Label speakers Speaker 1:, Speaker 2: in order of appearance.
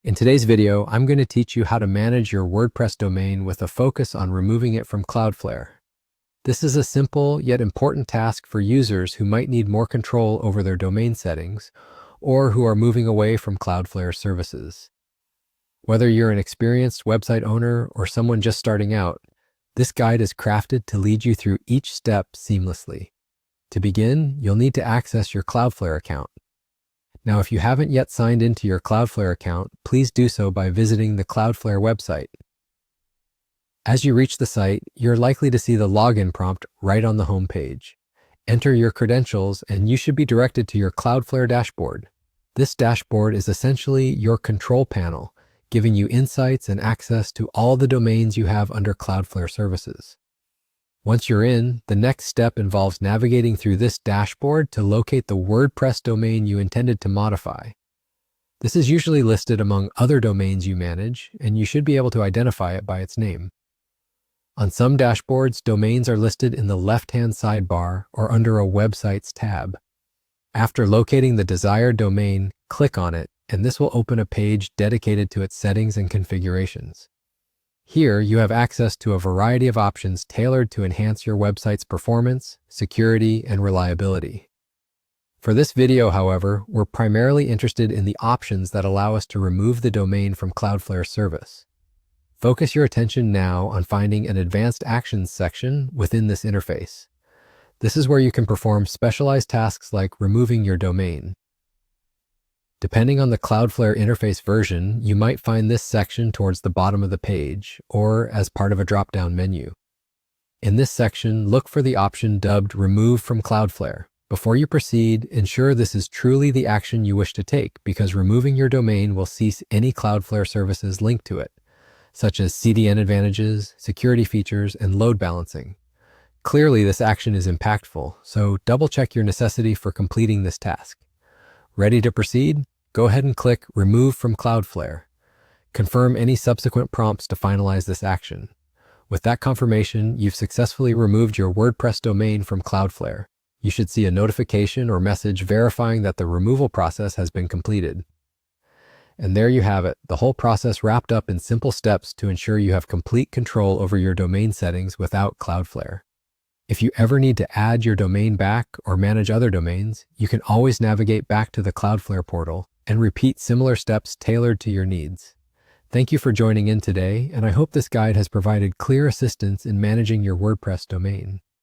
Speaker 1: In today's video, I'm going to teach you how to manage your WordPress domain with a focus on removing it from Cloudflare. This is a simple yet important task for users who might need more control over their domain settings or who are moving away from Cloudflare services. Whether you're an experienced website owner or someone just starting out, this guide is crafted to lead you through each step seamlessly. To begin, you'll need to access your Cloudflare account. Now, if you haven't yet signed into your Cloudflare account, please do so by visiting the Cloudflare website. As you reach the site, you're likely to see the login prompt right on the home page. Enter your credentials and you should be directed to your Cloudflare dashboard. This dashboard is essentially your control panel, giving you insights and access to all the domains you have under Cloudflare services. Once you're in, the next step involves navigating through this dashboard to locate the WordPress domain you intended to modify. This is usually listed among other domains you manage, and you should be able to identify it by its name. On some dashboards, domains are listed in the left-hand sidebar or under a Websites tab. After locating the desired domain, click on it, and this will open a page dedicated to its settings and configurations. Here, you have access to a variety of options tailored to enhance your website's performance, security, and reliability. For this video, however, we're primarily interested in the options that allow us to remove the domain from Cloudflare service. Focus your attention now on finding an Advanced Actions section within this interface. This is where you can perform specialized tasks like removing your domain. Depending on the Cloudflare interface version, you might find this section towards the bottom of the page or as part of a drop-down menu. In this section, look for the option dubbed Remove from Cloudflare. Before you proceed, ensure this is truly the action you wish to take because removing your domain will cease any Cloudflare services linked to it, such as CDN advantages, security features, and load balancing. Clearly, this action is impactful, so double-check your necessity for completing this task. Ready to proceed? Go ahead and click Remove from Cloudflare. Confirm any subsequent prompts to finalize this action. With that confirmation, you've successfully removed your WordPress domain from Cloudflare. You should see a notification or message verifying that the removal process has been completed. And there you have it, the whole process wrapped up in simple steps to ensure you have complete control over your domain settings without Cloudflare. If you ever need to add your domain back or manage other domains, you can always navigate back to the Cloudflare portal and repeat similar steps tailored to your needs. Thank you for joining in today, and I hope this guide has provided clear assistance in managing your WordPress domain.